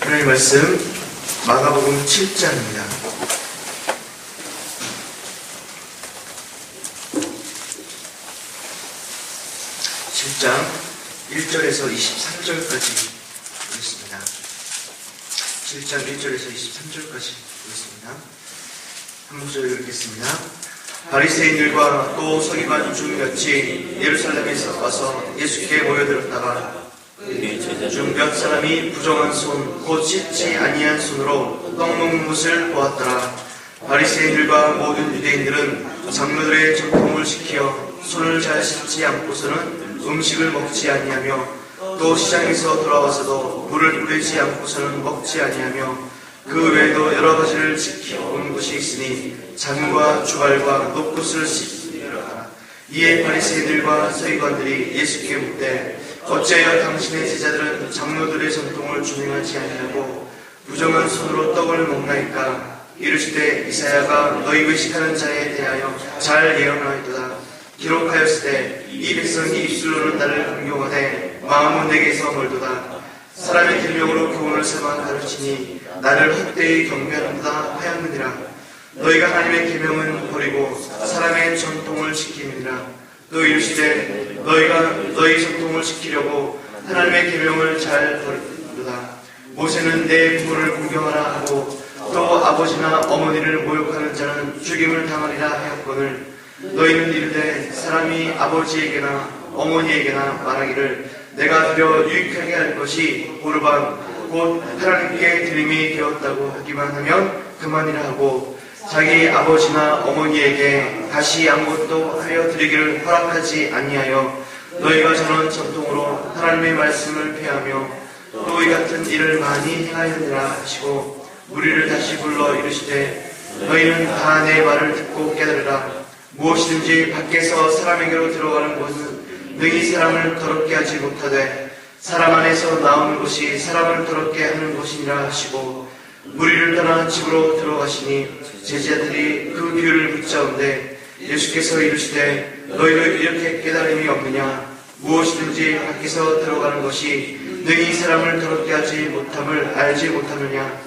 하나님의 말씀 마가복음 7장입니다. 7장 1절에서 23절까지 보겠습니다. 7장 1절에서 23절까지 보겠습니다. 한 목소리 읽겠습니다. 바리새인들과 또 서기관 중 몇이 예루살렘에서 와서 예수께 모여들었다가 중 몇 사람이 부정한 손, 곧 씻지 아니한 손으로 떡 먹는 것을 보았더라. 바리새인들과 모든 유대인들은 장로들의 전통을 지켜 손을 잘 씻지 않고서는 음식을 먹지 아니하며 또 시장에서 돌아와서도 물을 뿌리지 않고서는 먹지 아니하며 그 외에도 여러 가지를 지켜온 것이 있으니 잔과 주발과 녹것을 씻으리라. 이에 바리새인들과 서기관들이 예수께 묻되 어찌하여 당신의 제자들은 장로들의 전통을 준행하지 아니하고 부정한 손으로 떡을 먹나이까? 이르시되 이사야가 너희 외식하는 자에 대하여 잘 예언하였도다. 기록하였으되 이 백성이 입술로는 나를 공경하되 마음은 내게서 멀도다. 사람의 계명으로 교훈을 삼아 가르치니 나를 헛되이 경배하는다 하였느니라. 너희가 하나님의 계명은 버리고 사람의 전통을 지킴이니라. 또 이르시되 너희가 너희 전통을 지키려고 하나님의 계명을 잘 버리도다. 모세는 내 부모를 공경하라 하고 또 아버지나 어머니를 모욕하는 자는 죽임을 당하리라 하였거늘 너희는 이르되 사람이 아버지에게나 어머니에게나 말하기를 내가 드려 유익하게 할 것이 보르반 곧 하나님께 드림이 되었다고 하기만 하면 그만이라 하고 자기 아버지나 어머니에게 다시 아무것도 하여 드리기를 허락하지 아니하여 너희가 저런 전통으로 하나님의 말씀을 폐하며 또 이 같은 일을 많이 행하였느라 하시고 무리를 다시 불러 이르시되 너희는 다 내 말을 듣고 깨달으라. 무엇이든지 밖에서 사람에게로 들어가는 것은 능히 사람을 더럽게 하지 못하되 사람 안에서 나오는 것이 사람을 더럽게 하는 것이니라 하시고 무리를 떠나 집으로 들어가시니 제자들이 그 비유를 붙잡은데 예수께서 이르시되 너희도 이렇게 깨달음이 없느냐? 무엇이든지 밖에서 들어가는 것이 능히 사람을 더럽게 하지 못함을 알지 못하느냐?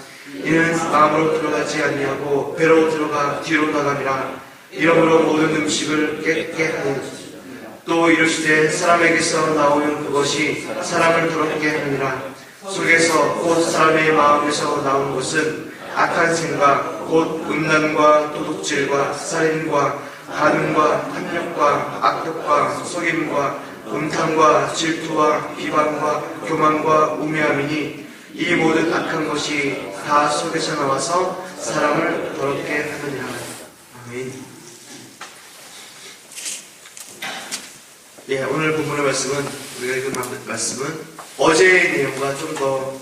이는 마음으로 들어가지 아니하고 배로 들어가 뒤로 나감이라. 이러므로 모든 음식을 깨끗게 하는 또 이르시되 사람에게서 나오는 그것이 사람을 더럽게 하느니라. 속에서 곧 사람의 마음에서 나오는 것은 악한 생각 곧 음란과 도둑질과 살인과 간음과 탐욕과 악독과 속임과 음탕과 질투와 비방과 교만과 우매함이니 이 모든 악한 것이 다 속에서 나와서 사람을 더럽게 하느니라. 아멘. 예, 오늘 본문의 말씀은 우리가 읽은 말씀은 어제의 내용과 좀 더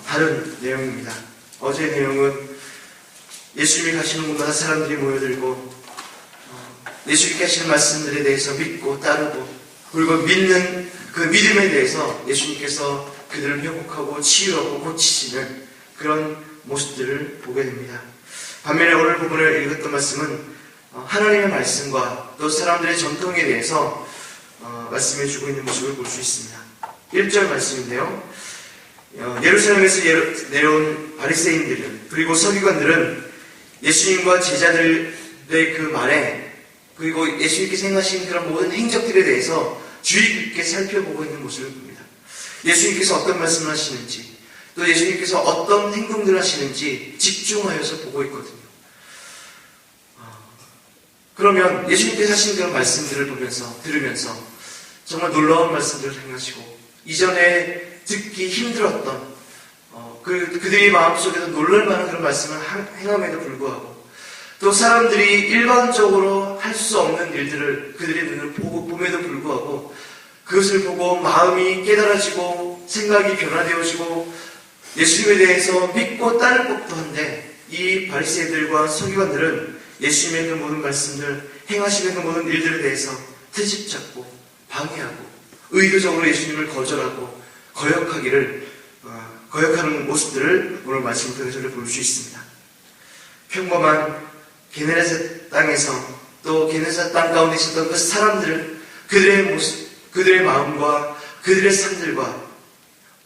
다른 내용입니다. 어제의 내용은 예수님이 가시는 곳마다 사람들이 모여들고 예수님께 하시는 말씀들에 대해서 믿고 따르고 그리고 믿는 그 믿음에 대해서 예수님께서 그들을 회복하고 치유하고 고치시는 그런 모습들을 보게 됩니다. 반면에 오늘 본문을 읽었던 말씀은 하나님의 말씀과 또 사람들의 전통에 대해서 말씀해주고 있는 모습을 볼 수 있습니다. 1절 말씀인데요. 예루살렘에서 내려온 바리새인들은 그리고 서기관들은 예수님과 제자들의 그 말에 그리고 예수님께서 행하신 그런 모든 행적들에 대해서 주의 깊게 살펴보고 있는 모습을 봅니다. 예수님께서 어떤 말씀을 하시는지 또 예수님께서 어떤 행동들을 하시는지 집중하여서 보고 있거든요. 그러면 예수님께서 하신 그런 말씀들을 들으면서 정말 놀라운 말씀들을 행하시고 이전에 듣기 힘들었던 그들의 마음속에서 놀랄만한 그런 말씀을 행함에도 불구하고 또 사람들이 일반적으로 할 수 없는 일들을 그들의 눈을 봄에도 불구하고 그것을 보고 마음이 깨달아지고 생각이 변화되어지고 예수님에 대해서 믿고 따를 법도 한데 이 바리새인들과 서기관들은 예수님의 그 모든 말씀들 행하시는 그 모든 일들에 대해서 트집 잡고 방해하고 의도적으로 예수님을 거절하고 거역하는 모습들을 오늘 말씀 통해서 볼 수 있습니다. 평범한 게네사렛 땅에서 또 게네사렛 땅 가운데 있었던 그 사람들 그들의 모습, 그들의 마음과 그들의 삶들과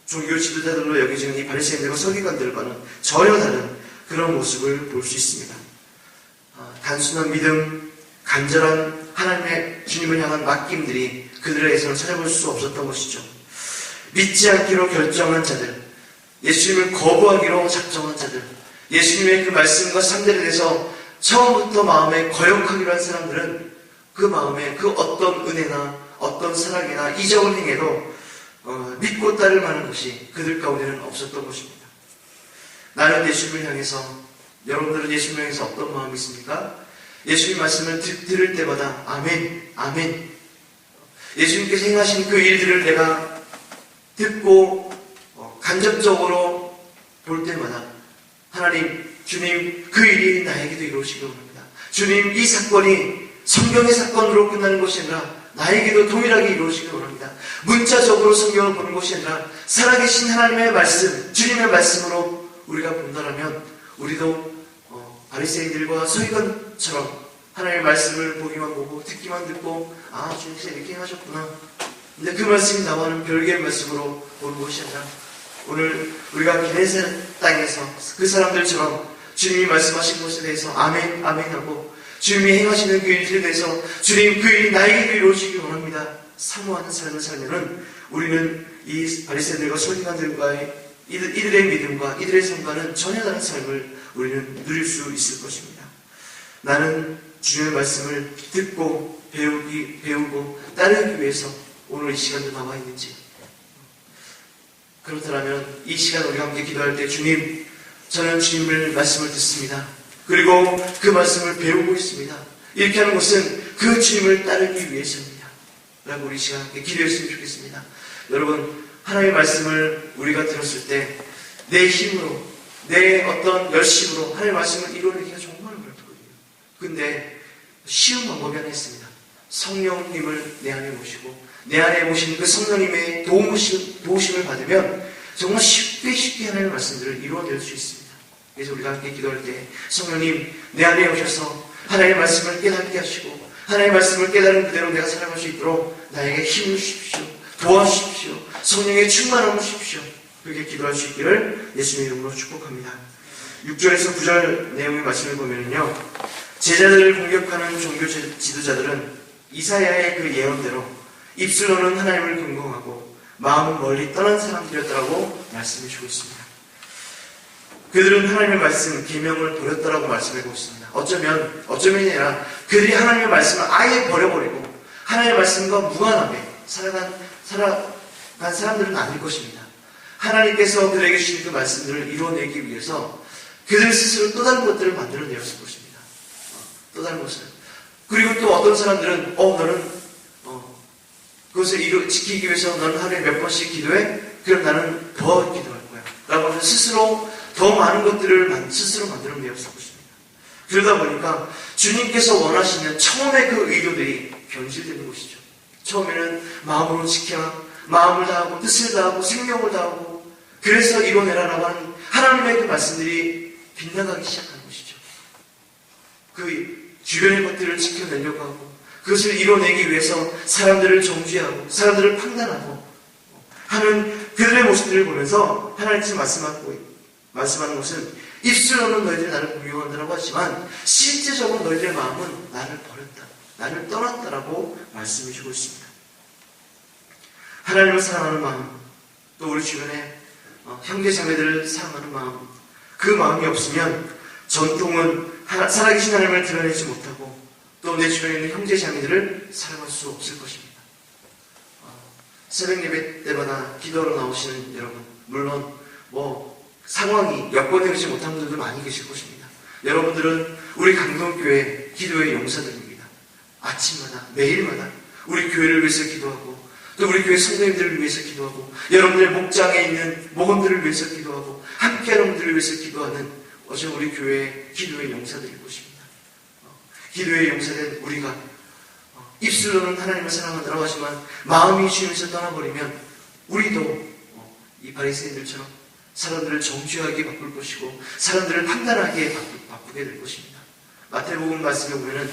종교 지도자들로 여겨지는 이 바리새인들과 서기관들과는 전혀 다른 그런 모습을 볼 수 있습니다. 단순한 믿음, 간절한 하나님의 주님을 향한 맡김들이 그들에게서는 찾아볼 수 없었던 것이죠. 믿지 않기로 결정한 자들, 예수님을 거부하기로 작정한 자들, 예수님의 그 말씀과 상대에 대해서 처음부터 마음에 거역하기로 한 사람들은 그 마음에 그 어떤 은혜나 어떤 사랑이나 이적을 행해도 믿고 따를 만한 것이 그들 가운데는 없었던 것입니다. 나는 예수님을 향해서, 여러분들은 예수님을 향해서 어떤 마음이 있습니까? 예수님 말씀을 들을 때마다 아멘, 아멘. 예수님께서 행하신 그 일들을 내가 듣고 간접적으로 볼 때마다 하나님, 주님 그 일이 나에게도 이루어지기 원합니다. 주님 이 사건이 성경의 사건으로 끝나는 것이 아니라 나에게도 동일하게 이루어지기 원합니다. 문자적으로 성경을 보는 것이 아니라 살아계신 하나님의 말씀, 주님의 말씀으로 우리가 본다라면 우리도 바리새인들과 서기관처럼 하나님의 말씀을 보기만 보고 듣기만 듣고 주님께서 이렇게 하셨구나. 근데 그 말씀이 나와는 별개의 말씀으로 보는 것이 아니라 오늘 우리가 게네사렛 땅에서 그 사람들처럼 주님이 말씀하신 것에 대해서 아멘, 아멘 하고 주님이 행하시는 그 일들에 대해서 주님 그 일이 나에게도 이루어지기 원합니다. 사모하는 삶을 살면은 우리는 이 바리새인들과 서기관들과의 이들의 믿음과 이들의 삶과는 전혀 다른 삶을 우리는 누릴 수 있을 것입니다. 나는 주님의 말씀을 듣고 배우고 따르기 위해서 오늘 이 시간도 나와 있는지, 그렇다면 이 시간 우리가 함께 기도할 때 주님, 저는 주님의 말씀을 듣습니다. 그리고 그 말씀을 배우고 있습니다. 이렇게 하는 것은 그 주님을 따르기 위해서입니다. 라고 우리 시간 함께 기도했으면 좋겠습니다. 여러분, 하나님의 말씀을 우리가 들었을 때 내 힘으로, 내 어떤 열심으로 하나님의 말씀을 이루어내기가 정말 어렵거든요. 근데 쉬운 방법이 하나 있습니다. 성령님을 내 안에 모시고 내 안에 모신 그 성령님의 도우심을 받으면 정말 쉽게 하나님의 말씀들을 이루어낼 수 있습니다. 그래서 우리가 함께 기도할 때 성령님 내 안에 오셔서 하나님의 말씀을 깨닫게 하시고 하나님의 말씀을 깨달은 그대로 내가 살아갈 수 있도록 나에게 힘을 주십시오. 도와주십시오. 성령의 충만함을 주십시오. 그렇게 기도할 수 있기를 예수님의 이름으로 축복합니다. 6절에서 9절 내용의 말씀을 보면요, 제자들을 공격하는 종교 지도자들은 이사야의 그 예언대로 입술로는 하나님을 경공하고 마음은 멀리 떠난 사람들이었다라고 말씀해 주고 있습니다. 그들은 하나님의 말씀, 계명을 버렸다라고 말씀하고 있습니다. 어쩌면이 아니라 그들이 하나님의 말씀을 아예 버려버리고 하나님의 말씀과 무관하게 살아간 사람들은 아닐 것입니다. 하나님께서 그들에게 주신 그 말씀들을 이루어내기 위해서 그들 스스로 또 다른 것들을 만들어내었을 것입니다. 또 다른 것을. 그리고 또 어떤 사람들은 너는 그것을 지키기 위해서 너는 하루에 몇 번씩 기도해? 그럼 나는 더 기도할 거야. 라고 하면 스스로 더 많은 것들을 스스로 만들어내었을 것입니다. 그러다 보니까 주님께서 원하시는 처음에 그 의도들이 변질되는 것이죠. 처음에는 마음으로 지켜라, 마음을 다하고 뜻을 다하고 생명을 다하고 그래서 이뤄내라라고 하는 하나님의 그 말씀들이 빗나가기 시작하는 것이죠. 그 주변의 것들을 지켜내려고 하고 그것을 이뤄내기 위해서 사람들을 정죄하고 사람들을 판단하고 하는 그들의 모습들을 보면서 하나님께서 말씀하는 것은 입술로는 너희들이 나를 공경한다라고 하지만 실제적으로 너희들의 마음은 나를 버렸다, 나를 떠났다라고 말씀해주고 있습니다. 하나님을 사랑하는 마음, 또 우리 주변에 형제 자매들을 사랑하는 마음, 그 마음이 없으면 전통은 살아계신 하나님을 드러내지 못하고 또 내 주변에 있는 형제 자매들을 사랑할 수 없을 것입니다. 새벽 예배 때마다 기도하러 나오시는 여러분, 물론 상황이 여건에 그렇지 못한 분들도 많이 계실 것입니다. 여러분들은 우리 강동교회 기도의 용사들입니다. 아침마다 매일마다 우리 교회를 위해서 기도하고 또 우리 교회 성도님들을 위해서 기도하고 여러분들의 목장에 있는 목원들을 위해서 기도하고 함께하는 분들을 위해서 기도하는 어제 우리 교회의 기도의 용사들일 것입니다. 기도의 용사된 우리가 입술로는 하나님을 사랑한다고 하지만 마음이 주님에서 떠나버리면 우리도 이 바리새인들처럼 사람들을 정죄하게 바꿀 것이고 사람들을 판단하게 바꾸게 될 것입니다. 마태복음 말씀에 보면은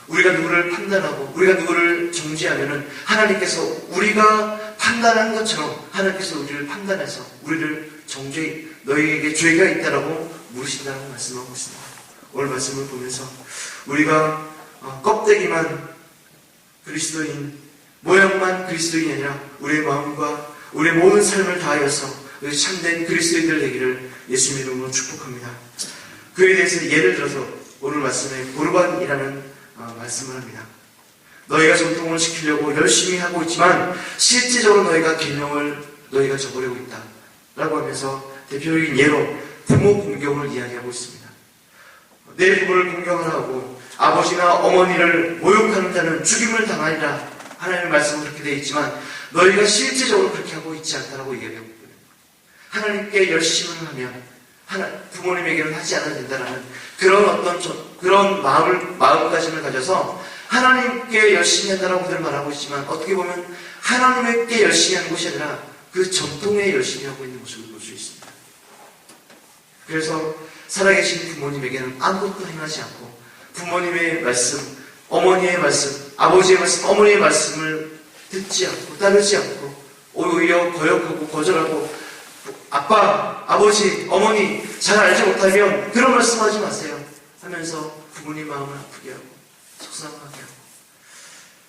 우리가 누구를 판단하고 우리가 누구를 정죄하면은 하나님께서 우리가 판단한 것처럼 하나님께서 우리를 판단해서 우리를 정죄, 너희에게 죄가 있다라고 물으신다고 말씀하고 있습니다. 오늘 말씀을 보면서 우리가 껍데기만 그리스도인, 모양만 그리스도인이 아니라 우리의 마음과 우리의 모든 삶을 다하여서 참된 그리스도인들 되기를 예수님 이름으로 축복합니다. 그에 대해서 예를 들어서 오늘 말씀에 고르반이라는 말씀을 합니다. 너희가 전통을 지키려고 열심히 하고 있지만 실제적으로 너희가 계명을 너희가 저버리고 있다 라고 하면서 대표적인 예로 부모 공경을 이야기하고 있습니다. 내 부모를 공경을 하고 아버지나 어머니를 모욕하는 자는 죽임을 당하리라 하나님의 말씀은 그렇게 되어 있지만 너희가 실제적으로 그렇게 하고 있지 않다라고 얘기하고 있거든요. 하나님께 열심을 하면 부모님에게는 하지 않아도 된다라는 그런 마음가짐을 가져서 하나님께 열심히 한다라고 늘 말하고 있지만 어떻게 보면 하나님께 열심히 하는 것이 아니라 그 전통에 열심히 하고 있는 모습을 볼 수 있습니다. 그래서 살아계신 부모님에게는 아무것도 행하지 않고 부모님의 말씀, 어머니의 말씀, 아버지의 말씀, 어머니의 말씀을 듣지 않고 따르지 않고 오히려 거역하고 거절하고 아빠, 아버지, 어머니 잘 알지 못하면 그런 말씀하지 마세요 하면서 부모님 마음을 아프게 하고 속상하게 하고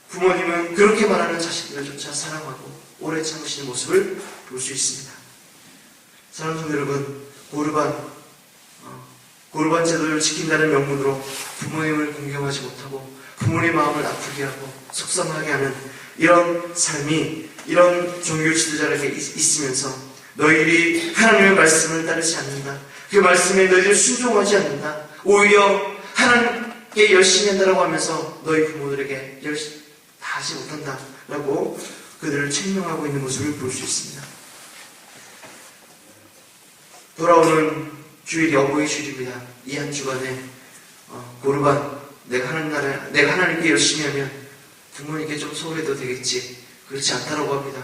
부모님은 그렇게 말하는 자식들조차 사랑하고 오래 참으시는 모습을 볼 수 있습니다. 사랑하는 성도 여러분, 고르반 제도를 지킨다는 명분으로 부모님을 공경하지 못하고 부모의 마음을 아프게 하고 속상하게 하는 이런 삶이 이런 종교 지도자에게 있으면서 너희들이 하나님의 말씀을 따르지 않는다. 그 말씀에 너희들 순종하지 않는다. 오히려 하나님께 열심히 한다라고 하면서 너희 부모들에게 다 하지 못한다 라고 그들을 책명하고 있는 모습을 볼 수 있습니다. 돌아오는 주일이 어버이 주일입니다. 이 한 주간에 고르반 내가 하나님께 열심히 하면 부모님께 좀 소홀해도 되겠지. 그렇지 않다라고 합니다.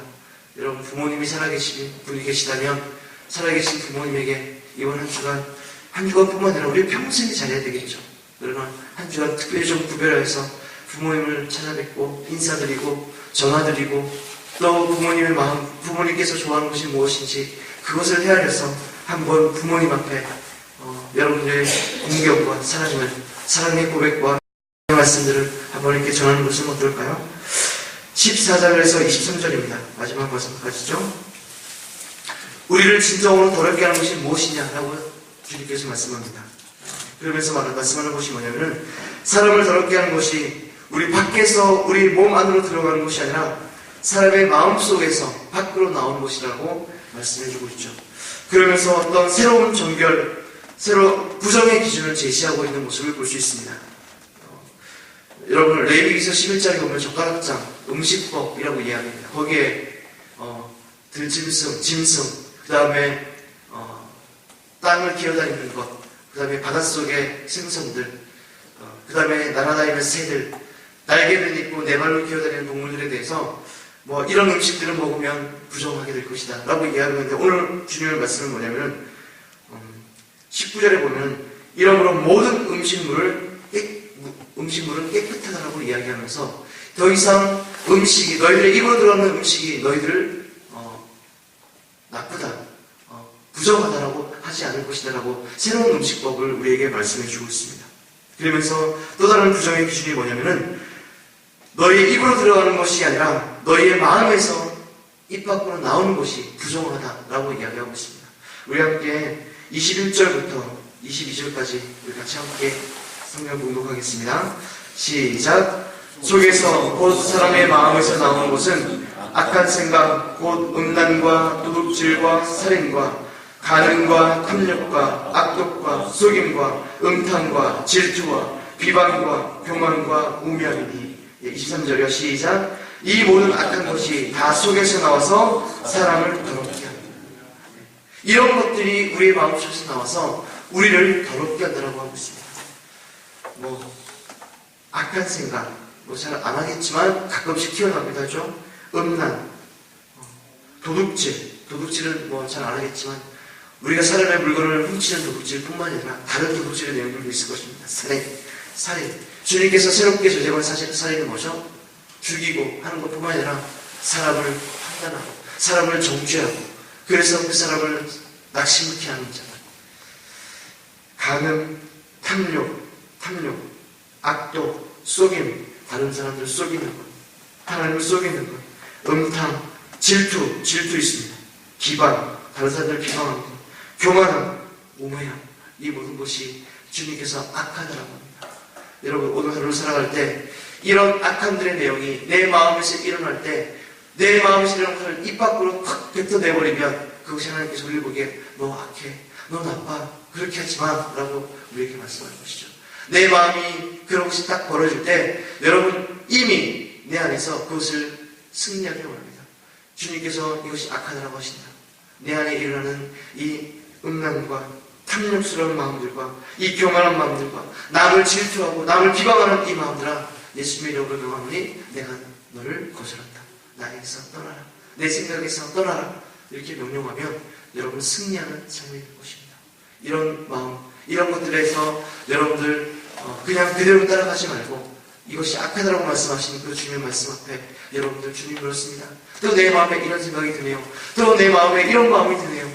여러분 부모님이 살아계신 분이 계시다면 살아계신 부모님에게 이번 한 주간뿐만 아니라 우리 평생이 잘해야 되겠죠. 그러나 한 주간 특별히 좀 구별해서 부모님을 찾아뵙고 인사드리고 전화드리고 또 부모님의 마음, 부모님께서 좋아하는 것이 무엇인지 그것을 헤아려서 한번 부모님 앞에 여러분들의 공경과 사랑의 고백과 말씀들을 한번 이렇게 전하는 것은 어떨까요? 14절에서 23절입니다. 마지막 말씀까지죠. 우리를 진정으로 더럽게 하는 것이 무엇이냐라고 주님께서 말씀합니다. 그러면서 말씀하는 것이 뭐냐면은 사람을 더럽게 하는 것이 우리 밖에서 우리 몸 안으로 들어가는 것이 아니라 사람의 마음 속에서 밖으로 나오는 것이라고 말씀해주고 있죠. 그러면서 어떤 새로운 부정의 기준을 제시하고 있는 모습을 볼 수 있습니다. 여러분 레위기서 11장에 보면 젓가락장, 음식법이라고 이야기합니다. 거기에 들짐승, 짐승, 그 다음에 땅을 기어다니는 것, 그 다음에 바닷속의 생선들, 그 다음에 날아다니는 새들, 날개를 입고 네 발로 기어다니는 동물들에 대해서 이런 음식들을 먹으면 부정하게 될 것이다 라고 이야기하는데 오늘 주님의 말씀은 뭐냐면 19절에 보면 이러므로 모든 음식물은 깨끗하다라고 이야기하면서 더 이상 음식이 너희들의 입으로 들어가는 음식이 너희들을 나쁘다, 부정하다라고 하지 않을 것이다라고 새로운 음식법을 우리에게 말씀해 주고 있습니다. 그러면서 또 다른 부정의 기준이 뭐냐면은 너희의 입으로 들어가는 것이 아니라 너희의 마음에서 입 밖으로 나오는 것이 부정하다라고 이야기하고 있습니다. 우리 함께 21절부터 22절까지 우리 같이 함께 성경 봉독하겠습니다. 시작. 속에서 곧 사람의 마음에서 나오는 것은 악한 생각, 곧 음란과 도둑질과 살인과 간음과 탐욕과 악독과 속임과 음탕과 질투와 비방과 교만과 우매함이니. 23절이요. 시작. 이 모든 악한 것이 다 속에서 나와서 사람을 더럽게 합니다. 이런 것들이 우리의 마음속에서 나와서 우리를 더럽게 한다고 하고 있습니다. 악한 생각, 잘 안 하겠지만 가끔씩 튀어나오기도 하죠. 음란, 도둑질은 잘 안 하겠지만 우리가 사람의 물건을 훔치는 도둑질뿐만 아니라 다른 도둑질의 내용들도 있을 것입니다. 살인. 주님께서 새롭게 제정한 살인은 뭐죠? 죽이고 하는 것뿐만 아니라 사람을 판단하고 사람을 정죄하고 그래서 그 사람을 낙심케 하는 자. 간음, 탐욕, 악독, 속임, 다른 사람들 속이는 것, 하나님을 속이는 것, 음탕, 질투 있습니다. 기방, 다른 사람들을 비방하는 것, 교만함, 오매함, 이 모든 것이 주님께서 악하다라고 합니다. 여러분, 오늘 하루를 살아갈 때 이런 악함들의 내용이 내 마음에서 일어날 때 내 마음에서 일어난 것을 입 밖으로 팍 뱉어내버리면 그것이 하나님께서 우리 보기에 너 악해, 너 나빠, 그렇게 하지 마 라고 우리에게 말씀하는 것이죠. 내 마음이 그런 것이 딱 벌어질 때 여러분 이미 내 안에서 그것을 승리하기를 원합니다. 주님께서 이것이 악하다라고 하신다. 내 안에 일어나는 이 음란과 탐욕스러운 마음들과 이 교만한 마음들과 남을 질투하고 남을 비방하는 이 마음들아 예수님의 이름으로 명하노니 내가 너를 거절한다. 나에게서 떠나라. 내 생각에서 떠나라. 이렇게 명령하면 여러분 승리하는 삶이 될 것입니다. 이런 마음, 이런 것들에서 여러분들 그냥 그대로 따라가지 말고 이것이 악하다라고 말씀하시는 그 주님의 말씀 앞에 여러분들 주님 그렇습니다. 또 내 마음에 이런 생각이 드네요. 또 내 마음에 이런 마음이 드네요.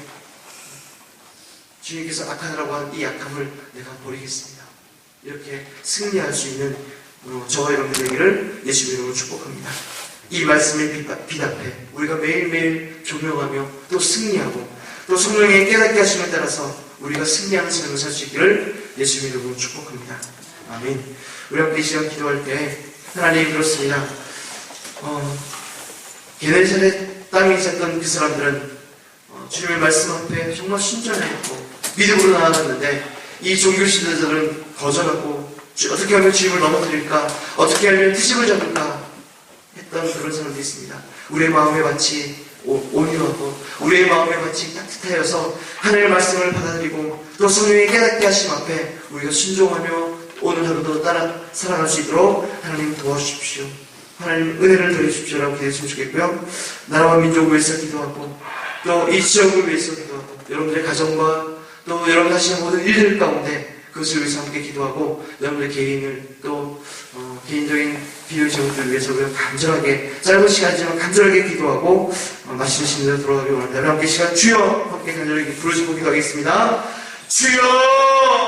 주님께서 악하다라고 한 이 약함을 내가 버리겠습니다. 이렇게 승리할 수 있는 저와 여러분들 되기를 예수님의 이름으로 축복합니다. 이 말씀에 비답해 우리가 매일매일 조명하며 또 승리하고 또 성령의 깨닫게 하심에 따라서 우리가 승리하는 삶을 살 수 있기를 예수님의 이름으로 축복합니다. 아멘. 우리 함께 이 시간 기도할 때 하나님 그렇습니다. 게네사렛 땅에 있었던 그 사람들은 주님의 말씀 앞에 정말 순전했고 믿음으로 나아갔는데 이 종교 지도자들은 거절하고 어떻게 하면 주님을 넘어뜨릴까, 어떻게 하면 트집을 잡을까 했던 그런 사람들이 있습니다. 우리의 마음에 마치 온유하고 우리의 마음에 마치 따뜻하여서 하나님의 말씀을 받아들이고 또 성령의 깨닫게 하심 앞에 우리가 순종하며 오늘 하루도 따라 살아갈 수 있도록 하나님 도와주십시오. 하나님 은혜를 더해주십시오라고 기도했으면 좋겠고요. 나라와 민족을 위해서 기도하고 또 이 지역을 위해서 기도하고 여러분들의 가정과 또 여러분 하시는 모든 일들 가운데 그것을 위해서 함께 기도하고 여러분의 개인을 또 개인적인 비유 제목들을 위해서 우리가 간절하게 짧은 시간이지만 간절하게 기도하고 마치는 대로 돌아가기 원합니다. 함께 시간 주여 함께 간절하게 부르시고 기도하겠습니다. 주여